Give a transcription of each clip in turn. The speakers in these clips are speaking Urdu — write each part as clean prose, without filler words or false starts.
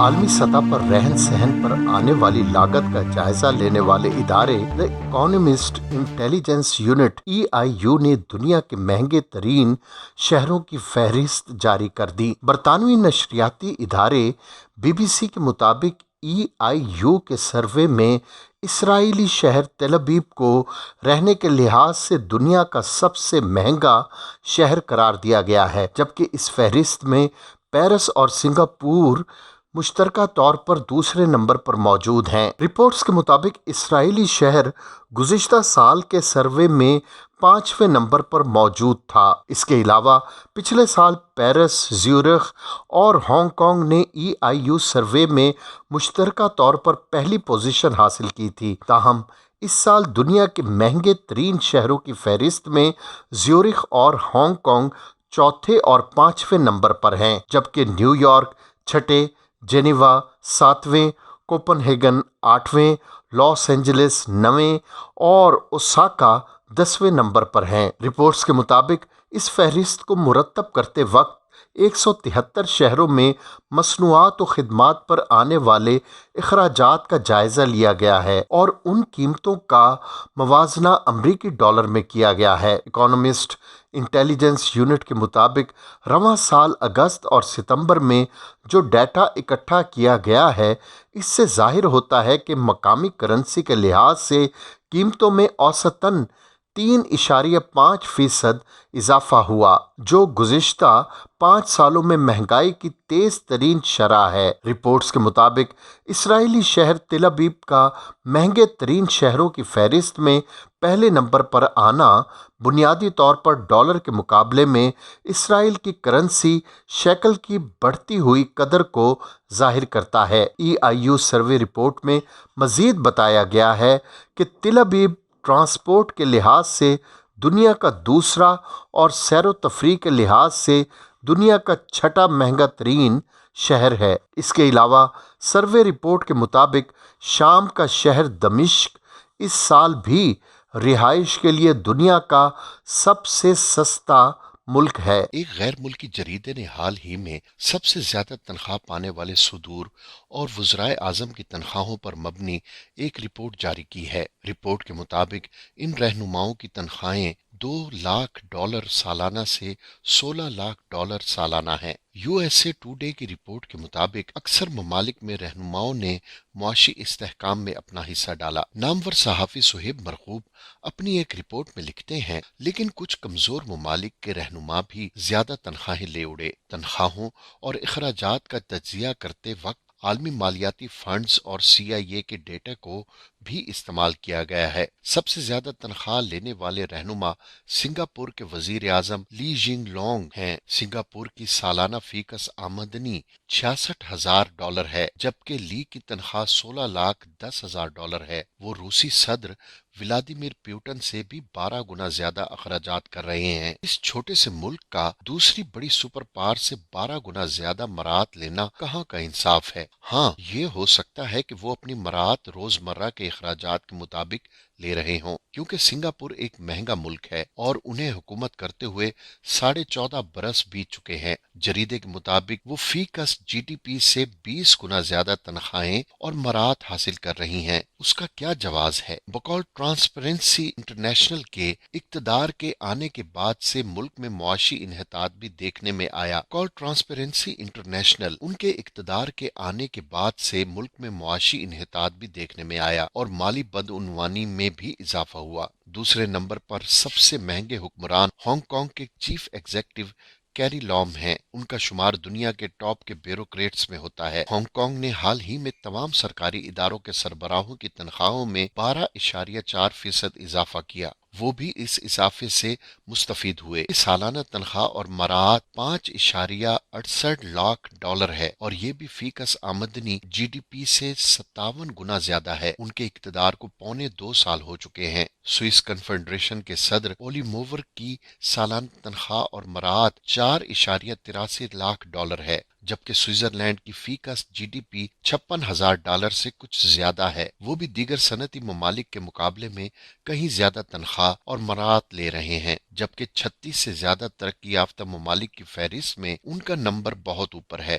عالمی سطح پر رہن سہن پر آنے والی لاگت کا جائزہ لینے والے ادارے دی اکانومسٹ انٹیلیجنس یونٹ EIU نے دنیا کے مہنگے ترین شہروں کی فہرست جاری کر دی۔ برطانوی نشریاتی ادارے BBC کے مطابق EIU کے سروے میں اسرائیلی شہر تل ابیب کو رہنے کے لحاظ سے دنیا کا سب سے مہنگا شہر قرار دیا گیا ہے، جبکہ اس فہرست میں پیرس اور سنگاپور مشترکہ طور پر دوسرے نمبر پر موجود ہیں۔ رپورٹس کے مطابق اسرائیلی شہر گزشتہ سال کے سروے میں 5ویں نمبر پر موجود تھا۔ اس کے علاوہ پچھلے سال پیرس، زیورخ اور ہانگ کانگ نے EIU سروے میں مشترکہ طور پر پہلی پوزیشن حاصل کی تھی۔ تاہم اس سال دنیا کے مہنگے ترین شہروں کی فہرست میں زیورخ اور ہانگ کانگ چوتھے اور 5ویں نمبر پر ہیں، جبکہ نیو یارک چھٹے، جنیوا 7ویں، کوپن ہیگن 8ویں، لاس اینجلس 9ویں اور اوساکا 10ویں نمبر پر ہیں۔ رپورٹس کے مطابق اس فہرست کو مرتب کرتے وقت 173 شہروں میں مصنوعات و خدمات پر آنے والے اخراجات کا جائزہ لیا گیا ہے اور ان قیمتوں کا موازنہ امریکی ڈالر میں کیا گیا ہے۔ اکانومسٹ انٹیلیجنس یونٹ کے مطابق رواں سال اگست اور ستمبر میں جو ڈیٹا اکٹھا کیا گیا ہے، اس سے ظاہر ہوتا ہے کہ مقامی کرنسی کے لحاظ سے قیمتوں میں اوسطاً 3.5% اضافہ ہوا، جو گزشتہ 5 سالوں میں مہنگائی کی تیز ترین شرح ہے۔ رپورٹس کے مطابق اسرائیلی شہر تل ابیب کا مہنگے ترین شہروں کی فہرست میں پہلے نمبر پر آنا بنیادی طور پر ڈالر کے مقابلے میں اسرائیل کی کرنسی شیکل کی بڑھتی ہوئی قدر کو ظاہر کرتا ہے۔ EIU سروے رپورٹ میں مزید بتایا گیا ہے کہ تل ابیب ٹرانسپورٹ کے لحاظ سے دنیا کا دوسرا اور سیر و تفریح کے لحاظ سے دنیا کا چھٹا مہنگا ترین شہر ہے۔ اس کے علاوہ سروے رپورٹ کے مطابق شام کا شہر دمشق اس سال بھی رہائش کے لیے دنیا کا سب سے سستا ملک ہے۔ ایک غیر ملکی جریدے نے حال ہی میں سب سے زیادہ تنخواہ پانے والے صدور اور وزرائے اعظم کی تنخواہوں پر مبنی ایک رپورٹ جاری کی ہے۔ رپورٹ کے مطابق ان رہنماؤں کی تنخواہیں $2 لاکھ سالانہ سے $16 لاکھ سالانہ ہیں۔ USA ٹوڈے کی رپورٹ کے مطابق اکثر ممالک میں رہنماؤں نے معاشی استحکام میں اپنا حصہ ڈالا۔ نامور صحافی صہیب مرغوب اپنی ایک رپورٹ میں لکھتے ہیں، لیکن کچھ کمزور ممالک کے رہنما بھی زیادہ تنخواہیں لے اڑے۔ تنخواہوں اور اخراجات کا تجزیہ کرتے وقت عالمی مالیاتی فنڈز اور CIA کے ڈیٹا کو بھی استعمال کیا گیا ہے۔ سب سے زیادہ تنخواہ لینے والے رہنما سنگاپور کے وزیر اعظم لی جینگ لانگ ہیں۔ سنگاپور کی سالانہ فی کس آمدنی $66,000 ہے، جبکہ لی کی تنخواہ $16,10,000 ہے۔ وہ روسی صدر ولادیمیر پیوٹن سے بھی 12 گنا زیادہ اخراجات کر رہے ہیں۔ اس چھوٹے سے ملک کا دوسری بڑی سپر پاور سے 12 گنا زیادہ مراعات لینا کہاں کا انصاف ہے؟ ہاں، یہ ہو سکتا ہے کہ وہ اپنی مراعات روزمرہ کے اخراجات کے مطابق لے رہے ہوں، کیونکہ سنگاپور ایک مہنگا ملک ہے اور انہیں حکومت کرتے ہوئے 14.5 برس بیت چکے ہیں۔ جریدے کے مطابق وہ فی کس GDP سے 20 گنا زیادہ تنخواہیں اور مراعات حاصل کر رہی ہیں۔ اس کا کیا جواز ہے؟ بقول ٹرانسپیرنسی انٹرنیشنل کے اقتدار کے آنے کے بعد سے ملک میں معاشی انحطاط بھی دیکھنے میں آیا۔ ٹرانسپیرنسی انٹرنیشنل ان کے اقتدار کے آنے کے بعد سے ملک میں معاشی انحطاط بھی دیکھنے میں آیا اور مالی بدعنوانی میں بھی اضافہ ہوا۔ دوسرے نمبر پر سب سے مہنگے حکمران ہانگ کانگ کے چیف ایگزیکٹو کیری لام ہیں۔ ان کا شمار دنیا کے ٹاپ کے بیوروکریٹس میں ہوتا ہے۔ ہانگ کانگ نے حال ہی میں تمام سرکاری اداروں کے سربراہوں کی تنخواہوں میں 12.4% اضافہ کیا۔ وہ بھی اس اضافے سے مستفید ہوئے۔ سالانہ تنخواہ اور مراعات $5.68 لاکھ ہے اور یہ بھی فی کس آمدنی GDP سے 57 گنا زیادہ ہے۔ ان کے اقتدار کو 2.25 سال ہو چکے ہیں۔ سوئس کنفیڈریشن کے صدر اولی موور کی سالانہ تنخواہ اور مراعات $4.83 لاکھ ہے، جبکہ سوئٹزرلینڈ کی فی کس GDP $56,000 سے کچھ زیادہ ہے۔ وہ بھی دیگر صنعتی ممالک کے مقابلے میں کہیں زیادہ تنخواہ اور مراعات لے رہے ہیں، جبکہ 36 سے زیادہ ترقی یافتہ ممالک کی فہرست میں ان کا نمبر بہت اوپر ہے۔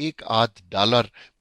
$1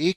1